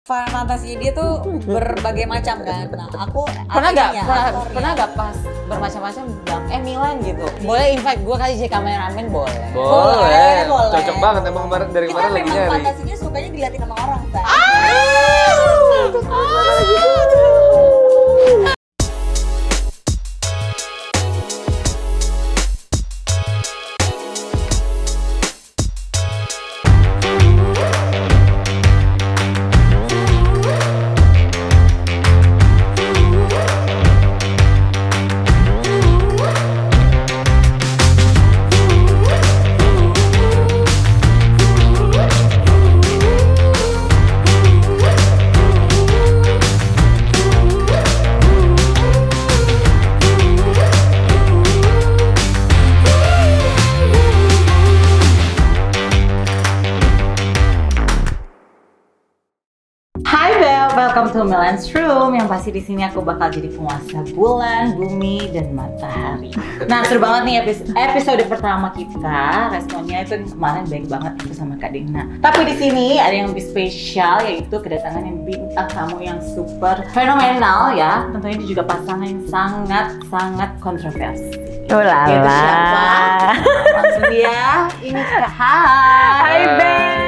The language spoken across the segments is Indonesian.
fantasinya dia tuh berbagai macam kan. Nah, aku pernah nggak pas bermacam-macam bilang Milan gitu. Boleh invite gue kali jadi kameramen boleh. Boleh. Cocok banget emang dari kemarin lagi nyari. Fantasinya sukanya diliatin sama orang kan. Welcome to Milan's Room, yang pasti di sini aku bakal jadi penguasa bulan, bumi, dan matahari. Nah, seru banget nih episode pertama kita. Responnya itu kemarin baik banget itu sama Kak Dina. Tapi di sini ada yang lebih spesial, yaitu kedatangan yang bintang tamu yang super fenomenal ya. Tentunya ini juga pasangan yang sangat kontroversi. Yaitu siapa? Langsung dia. Ini Kak. Hai Ben.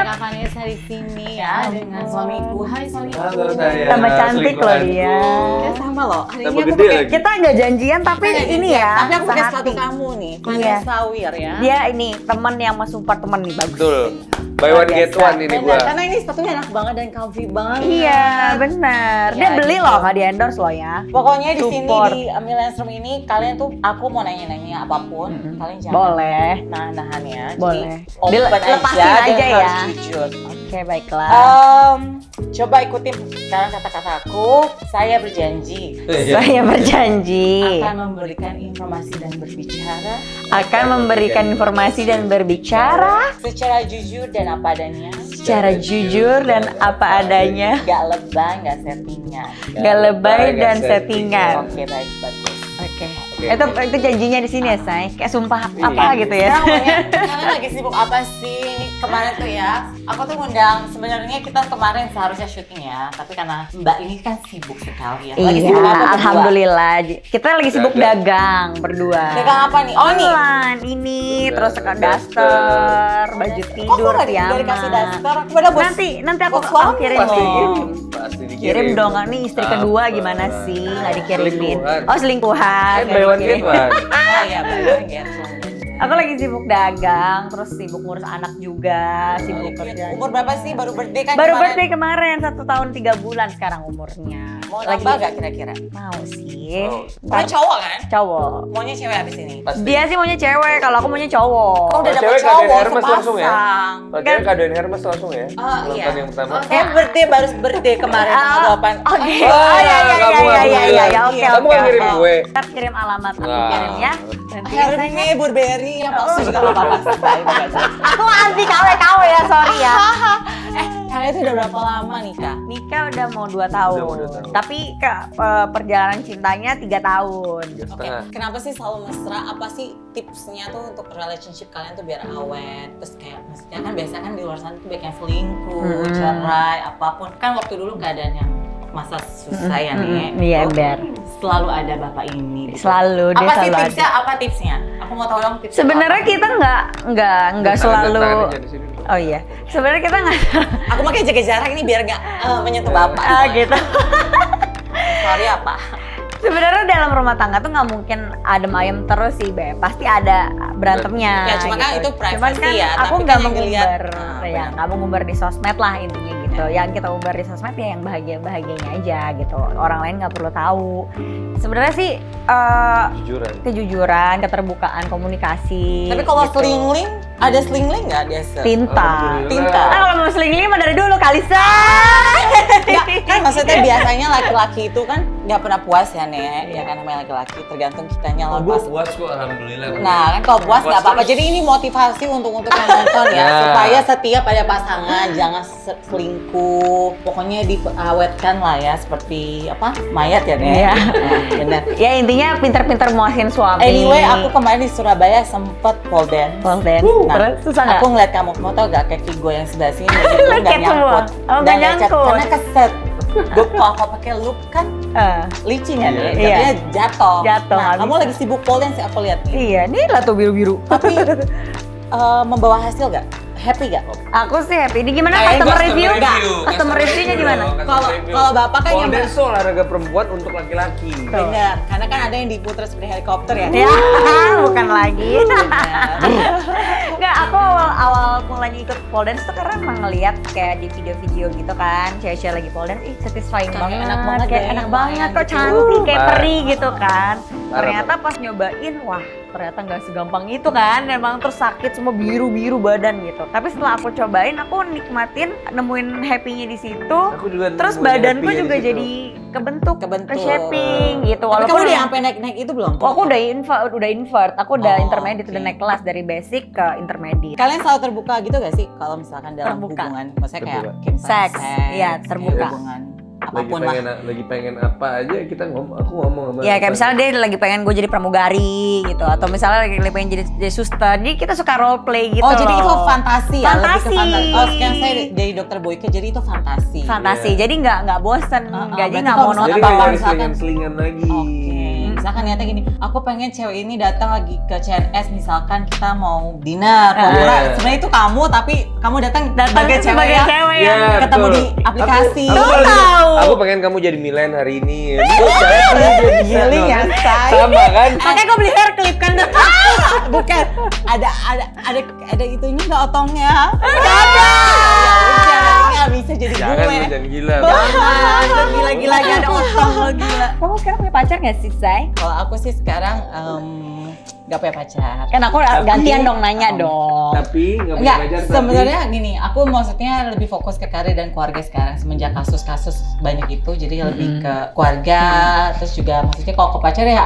Kak Vanessa di sini ya dengan suamiku. Hai suamiku. Halo saya. Tambah cantik loh dia. Ya sama loh. Hari ini Tambah gede lagi. Kita nggak janjian tapi ini ya. Tapi aku pakai sepatu sehati. kamu nih. Iya. Vanessa Wir ya. Dia ini teman yang mau support teman nih, bagus. Betul. Buy one get one ini Bener, gua. karena ini sepatunya enak banget dan comfy banget. Iya, benar. Dia Ya, beli gitu. loh, nggak di endorse loh ya. Pokoknya di sini Support. di Milan's Room ini kalian tuh aku mau nanya-nanya apapun, kalian jangan Boleh. nahan ya. Boleh. Jadi open Dilepasin aja, aja dan ya. harus jujur. Oke, baiklah. Coba ikutin sekarang kata-kataku. Saya berjanji Saya berjanji akan memberikan informasi dan berbicara secara jujur dan apa adanya. secara jujur dan apa adanya. Gak lebay, gak settingan. Gak lebay dan settingan. Oke, baik, bagus. Oke. Itu janjinya di sini ya, Say. Kayak sumpah apa gitu ya. Kalian lagi sibuk apa sih? Ini kemarin tuh ya, aku tuh ngundang, sebenarnya kita kemarin seharusnya syuting ya, tapi karena Mbak ini kan sibuk sekali ya. Lagi Iya, sibuk apa berdua? alhamdulillah. Kita lagi sibuk dagang berdua. Dagang apa nih? Oh nih. Online ini, terus daster, baju tidur, Kok aku dari kasih daster? Aku pada bos. Nanti aku suami kirim Pasti loh. kirim. Pasti dikirim. Kirim dong, ini istri kedua gimana sih? Nggak dikirimin. Selingkuhan. Oh, selingkuhan. Buy one get one. Oh iya, baik gitu. Aku lagi sibuk dagang, terus sibuk ngurus anak juga, sibuk kerja. Umur berapa sih? Baru birthday kan Baru kemarin? birthday kemarin, 1 tahun 3 bulan sekarang umurnya. Mau nambah gak kira-kira? Mau sih. Mau cowok kan? Cowok. Maunya cewek abis ini? Pasti. Dia sih maunya cewek, kalau aku maunya cowok. Oh, udah dapet cewek cowok kadoin Hermes langsung ya? sepasang. Kalau cewek kadoin Hermes langsung ya? Oh iya. Nonton yang pertama. Saya baru birthday kemarin tanggal 8. Oke. Oh, Oh iya iya kamu iya nggak iya bilang. iya oke Kamu oke. nggak ngirim oke. gue. Ntar kirim alamat aku Nah. kirim ya. Nanti Hermes, Burberry, yang palsu juga gak apa-apa sih. aku anti KW ya, sorry ya. Kalian itu udah berapa lama nikah? Nikah udah mau 2 tahun. Udah mau 2 tahun. Tapi perjalanan cintanya 3 tahun. Oke, kenapa sih selalu mesra? Apa sih tipsnya tuh untuk relationship kalian tuh biar awet? Terus kayak maksudnya kan biasanya kan di luar sana tuh banyak yang selingkuh, cerai, apapun. Kan waktu dulu keadaannya masa susah ya nih. Iya, Tuh Ber. Selalu ada bapak ini. Gitu. Selalu, dia Apa sih selalu tipsnya? ada. Apa tipsnya? Aku mau tahu dong tipsnya. Sebenarnya kita nggak selalu. Tangan aja di sini. Oh iya. Sebenarnya kita nggak. Aku makanya jaga jarak ini biar nggak menyentuh bapak. Gitu. Sorry apa? Sebenarnya dalam rumah tangga tuh nggak mungkin adem ayem terus sih, Be. Pasti ada berantemnya. Ya, cuma kan itu privacy Cuman kan ya, aku tapi nggak kan yang dilihat, mengumbar, ya benar. nggak mengumbar di sosmed lah intinya gitu. Yang kita umbar di sosmed ya yang bahagianya aja gitu. Orang lain nggak perlu tahu. Sebenarnya sih Jujuran. kejujuran, keterbukaan, komunikasi. Tapi kalau gitu. selingling, ada selingling nggak dia? Tinta. Alhamdulillah. Nah, kalau mau selingling mah dari dulu kali, Say. Nggak, kan maksudnya biasanya laki-laki itu kan nggak pernah puas ya Nek, ya kan namanya laki-laki tergantung kitanya lah Gue pas. puas kok, alhamdulillah. Nah kan kalau puas nggak apa-apa. terus. Jadi ini motivasi untuk yang nonton ya, Ya. supaya setiap ada pasangan jangan selingkuh. Pokoknya diawetkan lah ya seperti apa mayat ya Nek. Iya. Nah, benar. Ya intinya pinter-pinter muasin suami. Anyway, aku kemarin di Surabaya sempet pole dance. pole dance. Terus susah nggak? Aku ngeliat kamu tau gak kaki gue yang sebelah sini itu nggak Leket semua. nyangkut. Oh, nggak Dan lecet, nyangkut. karena keset. Gue kalau pakai loop kan licin ya Iya. nih, Iya. jatuhnya jatuh. Jatuh, Nah, nggak kamu bisa. lagi sibuk pole dance ya, aku lihat nih. Iya, ini lah tuh biru-biru. Tapi membawa hasil gak? Happy gak? Aku sih happy. Ini gimana Kayaknya customer review? Customer Customer review-nya gimana? Kalau bapak kan Pole yang dance tuh olahraga perempuan untuk laki-laki. bener, karena kan ada yang diputar seperti helikopter ya. Ya, bukan lagi. Enggak, aku awal mulanya ikut pole dance tuh karena emang ngeliat kayak di video-video gitu kan, cewek-cewek lagi pole dance, satisfying Kayak banget, enak banget kayak ya, enak lumayan banget, kok gitu. cantik, kayak Parah. peri gitu kan. Parah, Ternyata pas nyobain, wah ternyata nggak segampang itu kan, emang terus sakit semua biru-biru badan gitu. Tapi setelah aku cobain, aku nikmatin, nemuin happy-nya di situ. Aku juga Terus nemuin badanku happy-nya juga di situ. jadi kebentuk, Kebentuk. shaping gitu. Tapi kamu udah sampai naik-naik itu belum? Oh, aku udah invert, aku udah Oh, intermediate, oke. udah naik kelas dari basic ke intermediate. Kalian selalu terbuka gitu gak sih kalau misalkan dalam Terbuka. hubungan? Maksudnya kayak Terbuka. misalnya Seks, iya, terbuka. hubungan lagi apapun lah. pengen lagi pengen apa aja kita aku ngomong sama Ya kayak apa. misalnya dia lagi pengen gue jadi pramugari gitu, atau misalnya lagi pengen jadi suster, jadi kita suka role play gitu. Oh, jadi itu loh. fantasi ya? Lebih ke Fantasi. fantasi. Oh, sekarang saya jadi dokter Boyke, jadi itu fantasi. Fantasi, Iya. jadi nggak bosen, jadi berarti nggak kalau monoton. jadi Apa-apa nggak jadi misalkan- selingan lagi. Oke. Misalkan niatnya gini, aku pengen cewek ini datang lagi ke CNS, misalkan kita mau dinner. Iya. Sebenarnya itu kamu, tapi kamu datang Datang sebagai ya, cewek Iya, yang ketemu betul. di aplikasi. Aku Tahu. pengen- aku pengen kamu jadi Milen hari ini. Giling ya, say. Sama kan? makanya gue beli hair clip kan. Bukan, ada itunya nggak otongnya? Nggak ada. Ya udah, nggak bisa jadi Jangan gue. lu jangan gila. Jangan, Gila-gila ada otong lo gila. Kamu sekarang punya pacar nggak sih, Say? Kalau aku sih sekarang nggak punya pacar. Kan aku gantian dong nanya dong. Tapi nggak punya Enggak, pacar. tapi- sebenarnya gini, aku maksudnya lebih fokus ke karir dan keluarga sekarang semenjak kasus-kasus banyak itu, jadi lebih ke keluarga, terus juga maksudnya kalau ke pacar ya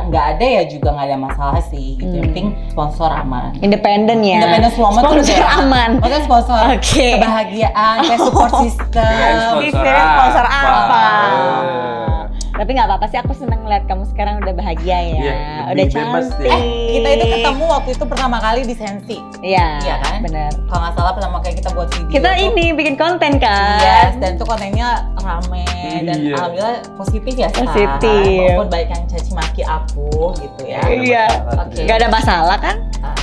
nggak ada ya juga nggak ada masalah sih, gitu. Yang penting sponsor aman. Independen ya. Independen woman tuh Sponsor udah- aman. Maksudnya sponsor Oke. kebahagiaan, kayak support system. Sponsor apa? Eh. Tapi nggak apa-apa sih, aku seneng ngeliat kamu sekarang udah bahagia ya, Iya, udah lebih bebas cantik. deh. Kita itu ketemu waktu itu pertama kali di Sensi. Iya, Iya kan? bener. Kalau nggak salah pertama kali kita buat video. Kita tuh- ini bikin konten kan? Yes, dan itu kontennya rame dan Iya. alhamdulillah positif ya sekarang. Positif. Walaupun banyak yang caci maki aku gitu ya. Iya. Oke. Gak ada masalah kan?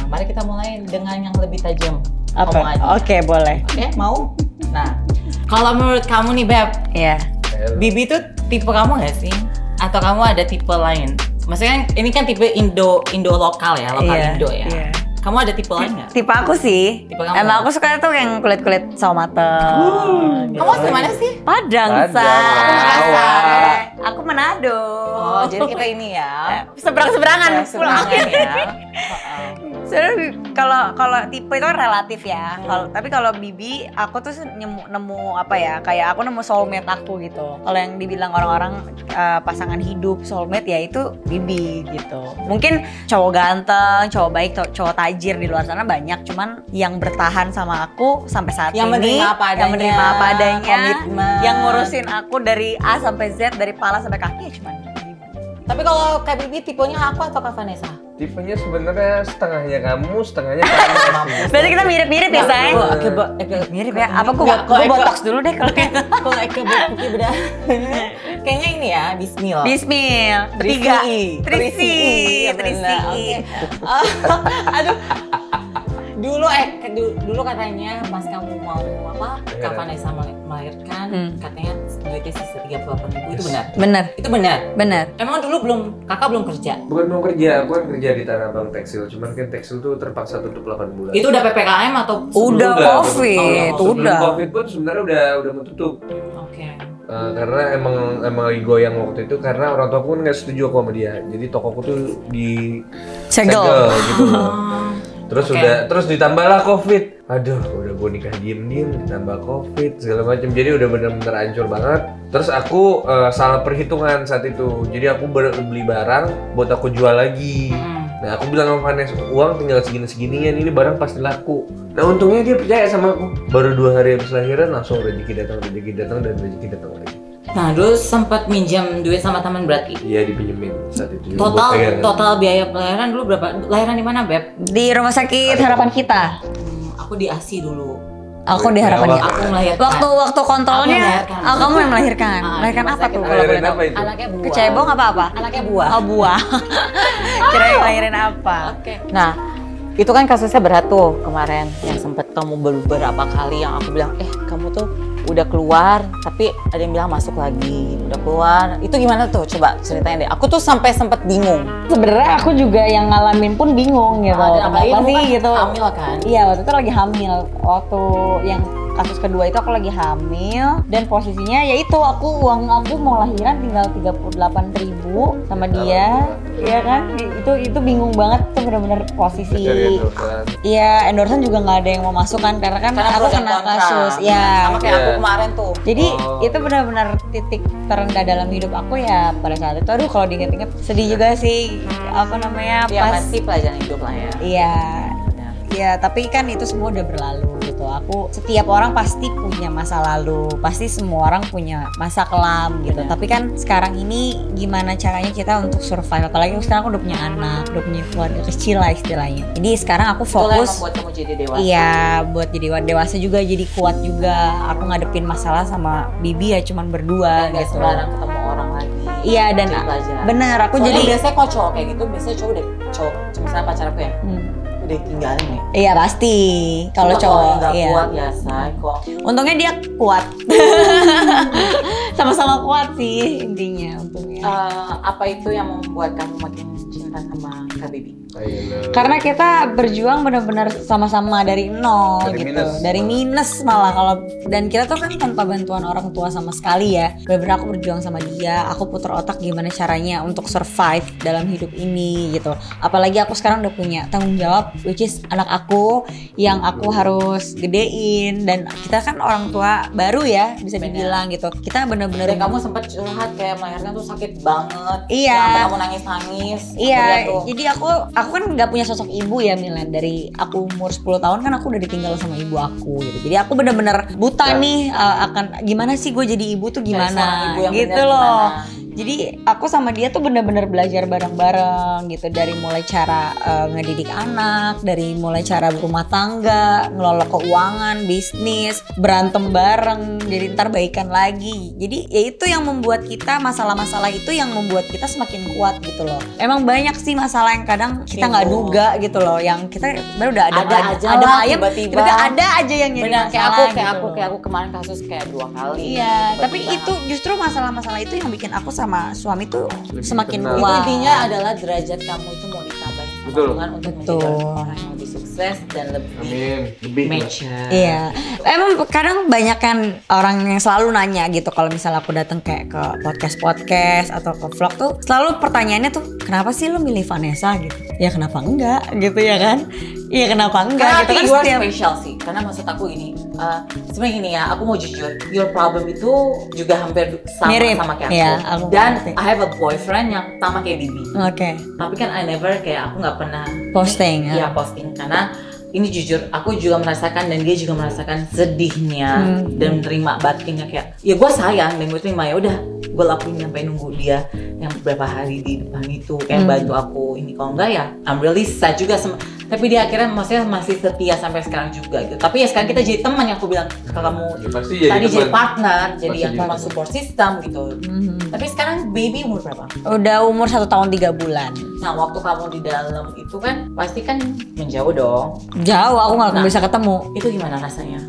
Mari kita mulai dengan yang lebih tajam. Apa? Omongannya. Oke, boleh. Oke, mau? Nah, kalau menurut kamu nih Beb, Iya. Bibi tuh tipe kamu nggak sih? Atau kamu ada tipe lain? Maksudnya ini kan tipe Indo lokal ya, lokal Iya, Indo ya. iya. Kamu ada tipe lain nggak? Tipe aku sih. Tipe kamu? Emang aku suka tuh yang kulit-kulit sawo mateng. gitu. Kamu asli mana sih? Padang, Padang, Say. Jawa. Aku Manado. Oh, jadi kita ini ya. Seberang-seberangan pulang. Sebenarnya ya. Sebenarnya kalau tipe itu kan relatif ya. Tapi kalau Bibi, aku tuh nemu apa ya? Kayak aku nemu soulmate aku gitu. Kalau yang dibilang orang-orang pasangan hidup soulmate ya itu Bibi gitu. Mungkin cowok ganteng, cowok baik, cowok tajir di luar sana banyak. Cuman yang bertahan sama aku sampai saat Yang ini, menerima apa yang menerima adanya, apa adanya, komitmen. yang ngurusin aku dari A sampai Z, dari kepala sampai kaki ya cuman Bibi. Tapi kalau Kak Bibi tipenya aku atau Kak Vanessa? Tipenya sebenarnya setengahnya kamu, setengahnya kamu. Berarti kita mirip-mirip ya, Say? Mirip ya? Apa gue botox dulu deh kalau kayak Kalau Eke Buki beda. Kayaknya ini ya, Bismil. Bismil, bertiga. Trisi. Trisi. Aduh. Dulu katanya pas kamu mau apa? Kak Vanessa melahirkan, katanya duitnya sisa 38.000, itu benar? Bener, Itu benar? bener. Emang dulu kakak belum kerja? Bukan belum kerja, aku kan kerja di Tanah Abang Tekstil. Cuman kan tekstil tuh terpaksa tutup 8 bulan. Itu udah PPKM atau? Udah COVID, Sebelum udah. COVID pun sebenarnya udah mau tutup. Oke. Karena emang lagi goyang waktu itu karena orang tua aku kan nggak setuju aku sama dia. Jadi tokoku tuh di Segel. gitu. Terus Oke. terus ditambahlah COVID. aduh udah gue nikah diem ditambah covid segala macam, jadi udah bener-bener hancur banget. Terus aku salah perhitungan saat itu, jadi aku beli barang buat aku jual lagi. Nah aku bilang sama Vanessa, uang tinggal segini-seginian, ini barang pasti laku. Nah untungnya dia percaya sama aku. Baru 2 hari habis lahiran langsung rezeki datang dan rezeki datang lagi. Nah, dulu sempat minjam duit sama teman berarti. Iya dipinjemin saat itu. Total biaya pelayaran dulu berapa? Lahiran di mana, Beb? Di rumah sakit Harapan Kita. Aku di ASI dulu. Aku di Harapan Kita. Aku melahirkan. Waktu kontrolnya, kamu yang melahirkan. Melahirkan apa tuh kalau boleh tahu? Anaknya buah. Kecebong apa? Anaknya buah. Oh, buah. Kirain lahirin apa? Oke. Nah, itu kan kasusnya berat tuh kemarin yang sempat kamu beberapa kali yang aku bilang, kamu tuh udah keluar, tapi ada yang bilang masuk lagi, udah keluar. Itu gimana tuh? Coba ceritain deh. Aku tuh sampai sempet bingung. Sebenarnya aku juga yang ngalamin pun bingung gitu. Kenapa sih kan gitu? Hamil kan? Iya, waktu itu lagi hamil. Waktu yang kasus kedua itu aku lagi hamil dan posisinya yaitu uang aku mau lahiran tinggal 38.000 sama dia, ya kan? Itu bingung banget tuh, bener-bener posisi. Iya, endorsement juga nggak ada yang mau masuk kan karena aku kena kasus. Ya. Sama kayak aku kemarin tuh. Jadi itu benar-benar titik terendah dalam hidup aku ya pada saat itu. Aduh, kalau diinget-inget sedih juga sih. Apa namanya? Ya, pasti pelajaran hidup lah ya. Iya. Ya, tapi kan itu semua udah berlalu gitu. Setiap orang pasti punya masa lalu, pasti semua orang punya masa kelam gitu. Tapi kan sekarang ini gimana caranya kita untuk survive? Apalagi sekarang aku udah punya anak, udah punya keluarga kecil lah istilahnya. Jadi sekarang aku fokus. Itu yang membuat kamu jadi dewasa. Iya, buat jadi dewasa juga, jadi kuat juga. Aku ngadepin masalah sama Bibi ya cuman berdua dan gitu. Sekarang ketemu orang lagi. Iya, dan bener aku soalnya jadi biasanya kok cowok kayak gitu, biasanya cowok misalnya pacar aku ya. Udah tinggalin ya. Iya pasti. Kalau cowok nggak iya. kuat ya say kok. Untungnya dia kuat. Sama-sama kuat sih intinya untungnya. Apa itu yang membuat kamu makin cinta sama Kak Bibi? Karena kita berjuang benar-benar sama-sama dari nol gitu. Dari minus malah dan kita tuh kan tanpa bantuan orang tua sama sekali ya. Benar-benar aku berjuang sama dia, aku putar otak gimana caranya untuk survive dalam hidup ini gitu. Apalagi aku sekarang udah punya tanggung jawab, which is anak aku yang aku harus gedein, dan kita kan orang tua baru ya bisa dibilang gitu. Kita benar-benar. Dan kamu sempat curhat kayak melahirkan tuh sakit banget. Iya. Sampai kamu nangis-nangis. Iya. Jadi aku kan nggak punya sosok ibu ya Milan. Dari aku umur 10 tahun kan aku udah ditinggal sama ibu aku gitu. Jadi aku benar-benar buta nih akan gimana sih gue jadi ibu tuh gimana ibu yang gitu loh. Jadi aku sama dia tuh benar-benar belajar bareng-bareng gitu, dari mulai cara ngedidik anak, dari mulai cara berumah tangga, ngelola keuangan, bisnis, berantem bareng, jadi ntar baikan lagi. Jadi ya itu yang membuat kita, masalah-masalah itu yang membuat kita semakin kuat gitu loh. Emang banyak sih masalah yang kadang kita nggak duga gitu loh, yang kita baru udah ada ayam tiba-tiba ada aja yang jadi masalah. Kayak aku kemarin kasus kayak 2 kali. Iya, tapi itu justru masalah-masalah itu yang bikin aku sama suami tuh semakin kuat. Itu intinya adalah derajat kamu itu mau ditambahin sama Tuhan untuk menjadi orang yang lebih sukses dan lebih mature. Iya, emang kadang banyak kan orang yang selalu nanya gitu kalau misalnya aku datang kayak ke podcast atau ke vlog tuh selalu pertanyaannya tuh kenapa sih lo milih Vanessa gitu? Ya kenapa enggak gitu ya kan? Iya kenapa enggak? Karena gitu kan setiap special sih. Karena maksud aku gini, sebenarnya gini ya, aku mau jujur, your problem itu juga hampir sama mirip kayak aku. Ya, dan I have a boyfriend yang sama kayak Bibi. Oke. Tapi kan I never kayak aku nggak pernah Posting, ya posting karena ini jujur aku juga merasakan dan dia juga merasakan sedihnya dan menerima batinnya kayak ya gue sayang dan gue terima, ya udah gue lakuin sampai nunggu dia yang beberapa hari di depan itu kayak bantu aku ini, kalau enggak ya I'm really sad juga tapi dia akhirnya maksudnya masih setia sampai sekarang juga gitu. Tapi ya sekarang kita jadi teman, yang aku bilang ke kamu ya, tadi jadi partner, jadi yang teman support system gitu. Tapi sekarang baby umur berapa? Udah umur 1 tahun 3 bulan. Nah waktu kamu di dalam itu kan pasti kan menjauh dong. Jauh, aku nggak bisa ketemu. Itu gimana rasanya?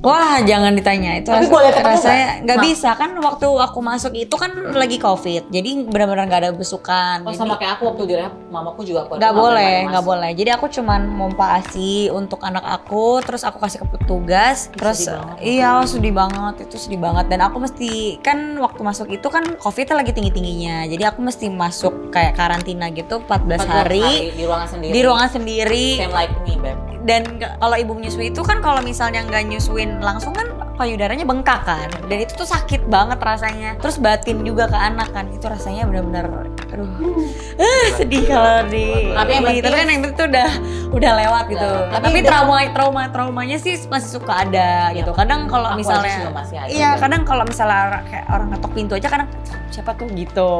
Wah, jangan ditanya itu. Tapi boleh ketemu rasanya nggak bisa kan, waktu aku masuk itu kan lagi COVID, jadi benar-benar nggak ada besukan. Oh, sama kayak aku waktu di rehab, mamaku juga nggak boleh. Jadi aku cuman mompa ASI untuk anak aku, terus aku kasih ke petugas, terus sedih banget. Dan aku mesti kan waktu masuk itu kan COVID-nya lagi tinggi-tingginya, jadi aku mesti masuk kayak karantina gitu 14 hari di ruangan sendiri. Same like me, Beb. Dan kalau ibu menyusui itu kan kalau misalnya nggak nyusuin langsung kan payudaranya bengkak kan, dan itu tuh sakit banget rasanya. Terus batin juga ke anak kan, itu rasanya benar-benar aduh sedih kalau di. Tapi yang tapi kan yang itu udah lewat gitu. Tapi traumanya sih masih suka ada gitu. Kadang kalau Aku misalnya aja juga masih ada. iya, kadang kalau misalnya kayak orang ngetok pintu aja kadang siapa tuh gitu.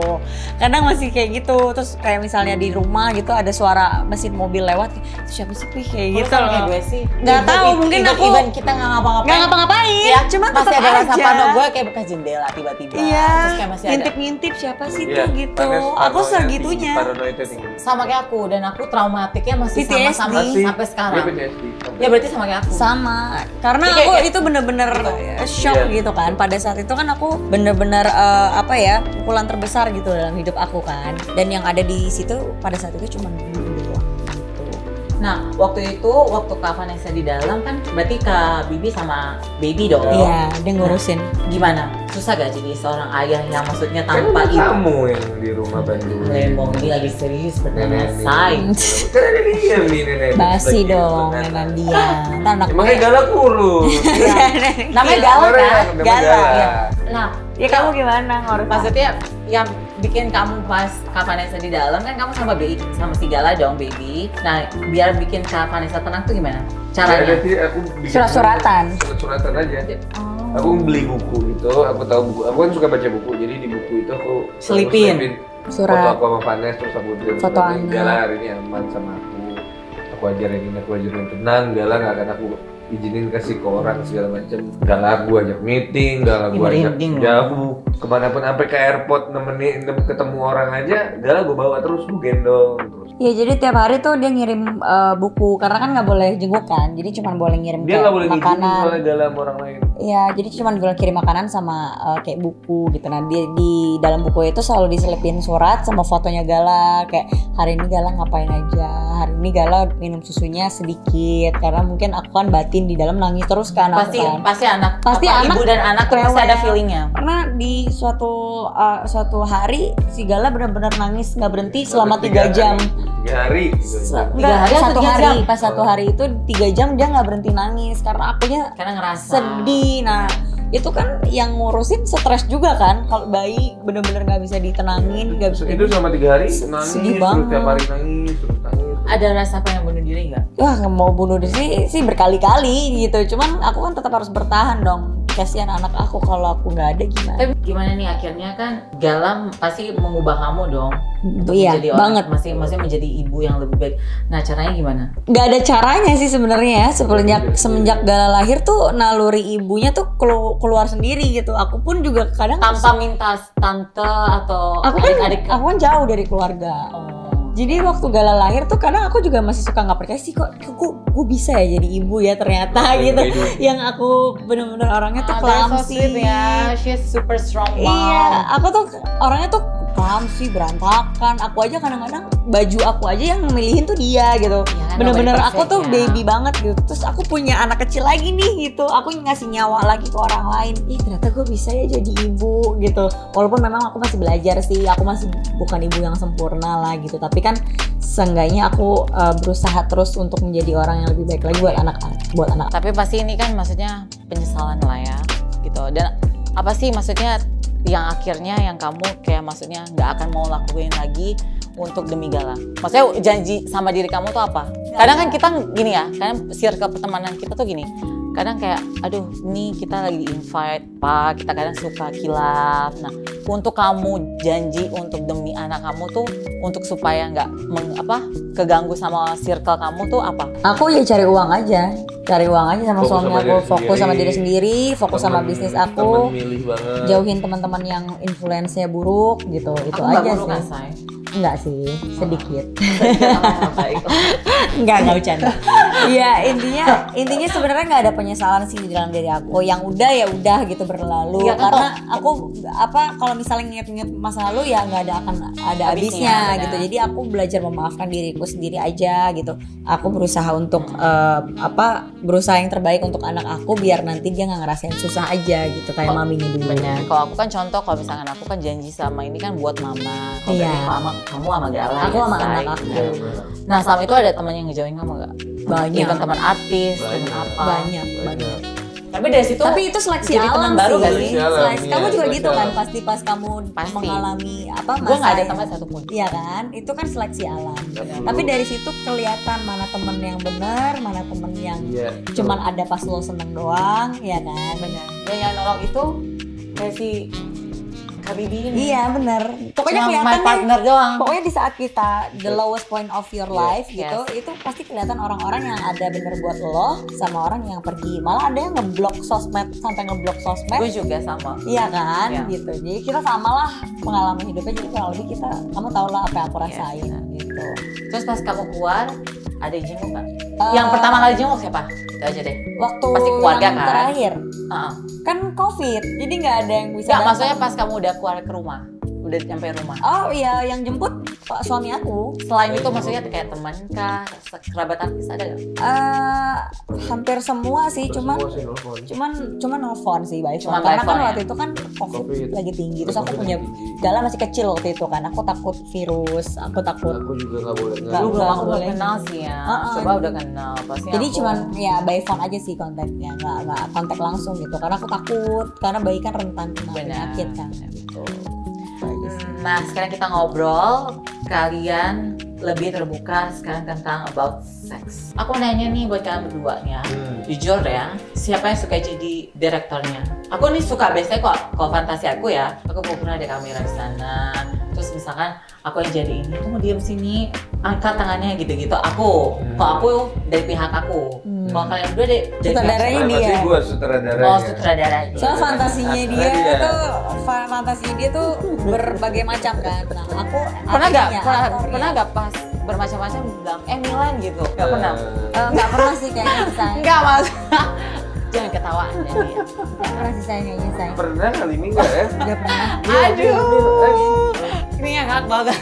Kadang masih kayak gitu. Terus kayak misalnya di rumah gitu ada suara mesin mobil lewat, itu siapa sih kayak gitu Kalau kayak loh. gue sih Nggak tahu, mungkin aku even kita nggak ngapa-ngapain. nggak ngapa-ngapain, Ya, cuma masih tetap ada rasa aja. pano gue kayak bekas jendela tiba-tiba. Iya, Terus kayak masih ada. ngintip-ngintip siapa sih Iya, tuh gitu. Vanessa Aku paranoia segitunya. tinggi, paranoidnya tinggi. Sama kayak aku, dan aku traumatiknya masih PTSD. sama-sama sampai sekarang. Dia PTSD. Ya berarti sama kayak aku. Sama, karena Jadi aku kayak- itu bener-bener shock Iya. gitu kan. Pada saat itu kan aku bener-bener apa ya, pukulan terbesar gitu dalam hidup aku kan. Dan yang ada di situ pada saat itu cuma ibu doang gitu. Nah, waktu Kak Vanessa di dalam kan berarti Kak Bibi sama Baby dong. Iya, dia ngurusin. Gimana? Susah gak jadi seorang ayah yang maksudnya Kan tanpa ada ibu? kamu yang di rumah Bandung. Ngomong ini lagi serius Nenek berdana say. Kan ada dia nih nenek. Basi Lagi dong, makan. nenek dia. Ntar anak Emangnya gue. galak kurus. Namanya galak kan? Namanya Galak. Ya. Nah, Ya kamu gimana ngurus? maksudnya yang bikin kamu pas Kak Vanessa di dalam kan kamu sama si Gala dong Baby. Nah, biar bikin Kak Vanessa tenang tuh gimana? Caranya Caranya? sih aku bikin Surat-suratan. Surat-suratan aja. Oh. Aku beli buku gitu, aku tahu buku. Aku kan suka baca buku, jadi di buku itu aku Selipin. Surat. foto aku sama Vanessa, terus aku bilang, Foto anak. Gala hari ini aman sama aku. Aku ajarin ini, aku ajarin itu. Tenang, Gala nggak akan aku izinin kasih ke orang segala macam. Gala aku ajak meeting, Gala aku ajak Merinding loh. jauh kemanapun, sampai ke airport nemenin ketemu orang aja. Gala gue bawa terus, gue gendong terus. Ya jadi tiap hari tuh dia ngirim buku, karena kan nggak boleh jenguk kan, jadi cuma boleh ngirim Dia kayak nggak boleh ngizinin makanan. soalnya Gala sama orang lain. Iya, jadi cuma boleh kirim makanan sama kayak buku gitu. Nah di dalam buku itu selalu diselipin surat sama fotonya Gala, kayak hari ini Gala ngapain aja, hari ini Gala minum susunya sedikit, karena mungkin aku kan batin di dalam nangis terus kan aku Pasti kan. pasti anak ibu dan anak tuh pasti rewel. ada feelingnya. Karena di suatu hari si Gala benar-benar nangis nggak berhenti selama 3 jam. 3 hari. Tiga hari atau satu 3 hari, jam? pas satu hari itu 3 jam dia nggak berhenti nangis karena akunya Karena ngerasa sedih. Nah itu kan yang ngurusin stres juga kan, kalau bayi bener-bener nggak bisa ditenangin, nggak bisa. Itu selama 3 hari nangis, sedih terus banget. tiap hari nangis, terus nangis. Ada rasa pengen bunuh diri nggak? Wah nggak mau bunuh diri sih berkali-kali gitu, cuman aku kan tetap harus bertahan dong. Kasihan anak aku kalau aku nggak ada gimana. Tapi gimana nih akhirnya kan Galam pasti mengubah kamu dong. Iya Menjadi orang- banget. Maksudnya menjadi ibu yang lebih baik. Nah caranya gimana? Nggak ada caranya sih sebenarnya ya, semenjak Gala lahir tuh naluri ibunya tuh keluar sendiri gitu. Aku pun juga kadang Tanpa minta tante atau aku kan adik-adik. aku kan jauh dari keluarga. Oh. Jadi waktu Gala lahir tuh kadang aku juga masih suka nggak percaya sih, kok gue bisa ya jadi ibu ya ternyata gitu. Yang aku bener-bener orangnya tuh clumsy. Ya, she's super strong mom. Iya, aku tuh orangnya tuh clumsy, berantakan. Aku aja kadang-kadang baju aku aja yang milihin tuh dia gitu. Iya kan, Bener-bener nobody aku tuh perfect ya. baby banget gitu. Terus aku punya anak kecil lagi nih gitu. Aku ngasih nyawa lagi ke orang lain. Ih ternyata gue bisa ya jadi ibu gitu. Walaupun memang aku masih belajar sih. Aku masih bukan ibu yang sempurna lah gitu. Tapi kan seenggaknya aku berusaha terus untuk menjadi orang yang lebih baik lagi buat anak. Tapi pasti ini kan maksudnya penyesalan lah ya gitu. Dan apa sih maksudnya yang akhirnya yang kamu kayak maksudnya nggak akan mau lakuin lagi untuk demi Gala? Maksudnya janji sama diri kamu tuh apa? Kadang kan kita gini ya, kadang circle pertemanan kita tuh gini. Kadang kayak, aduh ini kita lagi invite Pak, kita kadang suka kilaf. Nah, untuk kamu janji untuk demi anak kamu tuh, untuk supaya nggak keganggu sama circle kamu tuh apa? Aku ya cari uang aja sama Fokus suami sama aku, diri fokus sama sendiri. diri sendiri, fokus sama bisnis Temen aku, milih banget. jauhin teman-teman yang influence-nya buruk gitu. Itu Aku nggak aja buruk kan, sih. Say? Enggak sih, sedikit. Baik. Enggak bercanda. Iya, intinya sebenarnya nggak ada penyesalan sih di dalam diri aku. Yang udah ya udah gitu berlalu. Iya, kan, Karena aku kalau misalnya nginget-nginget masa lalu ya nggak akan ada Habisnya, habisnya benar. gitu. Jadi aku belajar memaafkan diriku sendiri aja gitu. Aku berusaha untuk berusaha yang terbaik untuk anak aku biar nanti dia nggak ngerasain susah aja gitu kayak maminya dulu. Bener. Kalau aku kan contoh, kalau misalkan aku kan janji sama ini kan buat mama. Kalau Iya. dari mama, kamu sama Gala. Aku ya, sama Say? anak aku. Nah, selama itu ada teman yang ngejoin kamu nggak? Banyak. Even teman artis, teman Banyak. apa? Banyak. Tapi dari situ Tapi itu seleksi jadi teman alam baru sih. gak sih? Seleksi alam, Seleksi- kamu iya, juga seleksi gitu kan alam. pasti pas kamu Pasti. mengalami apa gue nggak ada masa- teman satupun. Iya kan? Itu kan seleksi alam. Betul. Tapi dari situ kelihatan mana temen yang benar, mana temen yang Iya. cuman ada pas lo seneng doang, ya kan? Benar. Dan yang nolong itu kayak si Habibi ini. Iya bener. Pokoknya Cuma kelihatan my deh. partner doang. Pokoknya di saat kita the lowest point of your life Yes. gitu, itu pasti kelihatan orang-orang yang ada bener buat lo sama orang yang pergi. Malah ada yang ngeblok sosmed sampai ngeblok sosmed. Gue juga sama. Iya kan, Iya. gitu. Jadi kita samalah pengalaman hidupnya. Jadi kurang lebih kita, kamu tau lah apa yang aku Iya, rasain benar. gitu. Terus pas kamu keluar, ada yang jenguk kan? Eh, Yang pertama kali jenguk siapa? Itu aja deh. waktu pasti keluarga yang kan? terakhir Heeh. kan COVID, jadi nggak ada yang bisa. Nggak, datang. maksudnya pas kamu udah keluar ke rumah, udah nyampe rumah. Oh iya, yang jemput pak suami aku. Selain itu maksudnya kayak teman kah, kerabat artis ada nggak? Hampir semua sih, cuman Semua sih nelfon. cuman nelfon sih by Cuma phone. by Karena kan phone, waktu ya? itu kan COVID Covid. lagi tinggi, terus aku Covid punya lagi tinggi. Gala masih kecil waktu itu kan, aku takut virus, aku takut. Aku juga nggak boleh Nggak, Lu belum, aku belum boleh. kenal sih ya. Heeh. Coba udah kenal pasti. Jadi aku- cuman ya by phone aja sih kontaknya, nggak kontak langsung gitu, karena aku takut, karena bayi kan rentan kena Benar. penyakit kan. Betul. Nah, sekarang kita ngobrol. Kalian lebih terbuka sekarang tentang about sex. Aku mau nanya nih buat kalian berdua nih ya. Jujur ya, siapa yang suka jadi direktornya? Aku nih suka biasanya kok, kalau fantasi aku ya, aku mau pernah ada kamera di sana. Terus misalkan aku yang jadi ini, aku mau diem sini, angkat tangannya gitu-gitu. Aku, kalau aku dari pihak aku. Kalau kalian berdua dari pihak Sutradaranya siapa? dia. Pasti gue sutradaranya. Oh, sutradara. Soalnya fantasinya dia Iya. tuh, fantasinya dia tuh berbagai macam kan. Nah aku Pernah nggak? artinya, Pernah, aktornya. pernah nggak pas bermacam-macam bilang, Milan gitu? Nggak pernah? Nggak pernah sih kayaknya say. Enggak mas. Jangan ketawa aja nih. Nggak pernah sih saya kayaknya say. Pernah kali ini nggak ya? Nggak pernah. Aduh. Ini yang ngak banget.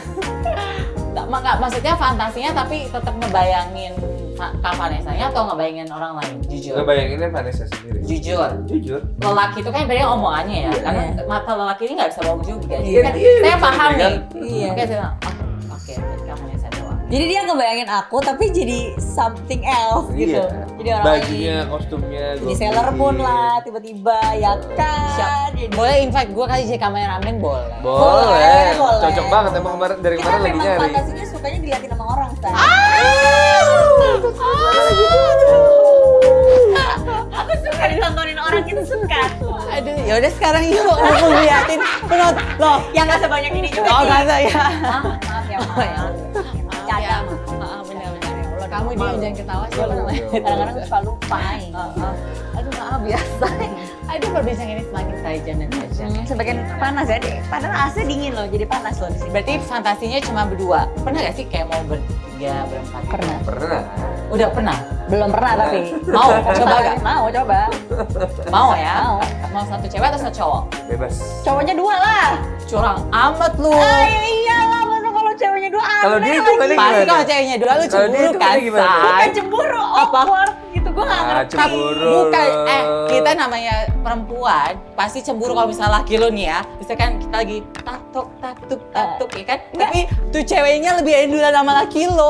Nggak, maksudnya fantasinya tapi tetap ngebayangin Kak Vanessa-nya atau ngebayangin orang lain? Jujur. Ngebayanginnya Vanessa sendiri. Jujur. Jujur. Lelaki itu kan beda omongannya ya, Iya. karena mata lelaki ini nggak bisa bohong juga. Jadi Iya, kan iya, saya iya, paham iya, nih. Iya. Oke, saya bilang, oh, oke, kamu yang saya doang. Jadi dia ngebayangin aku tapi jadi something else gitu. Iya. Jadi orang Bajunya, kostumnya. jadi gua Sailor Moon pilih. lah tiba-tiba ya kan. Siap. Jadi Boleh invite gue kali jadi kameramen boleh. Boleh. Boleh. Cocok banget emang kemarin dari kita kemarin lagi memang nyari. fantasinya sukanya dilihatin sama orang say. Aku suka ditontonin orang itu suka. Aduh, yaudah sekarang yuk aku liatin penonton. Loh, Yang nggak sebanyak ini juga oh sih. nggak ada ya. Maaf ya, maaf. Canda. Benar-benar. Kamu dia jangan ketawa sih. Kadang-kadang suka lupa. Aduh maaf biasa. Aduh perbincangan ini semakin tajam dan tajam. Sebagian panas ya deh. Padahal AC dingin loh, jadi panas loh di sini. Berarti fantasinya cuma berdua. Pernah gak sih kayak mau bertiga, berempat? Pernah. Pernah. Udah pernah? Belum pernah tapi. Mau? Coba gak? Mau coba. Mau ya? Mau. Mau satu cewek atau satu cowok? Bebas. Cowoknya dua lah. Curang amat lu. Ya iyalah, masa kalau ceweknya dua Kalau dia aneh itu lagi. gimana? Pasti kalau ceweknya dua lu Kalau dia cemburu itu kan, gimana? Say? Bukan cemburu, awkward gitu. Gue nggak Ah, ngerti. cemburu. Bukan, kita namanya perempuan pasti cemburu kalau misalnya laki lu nih ya. Misalkan kita lagi tatuk, ya kan? Tapi tuh ceweknya lebih duluan sama laki lu.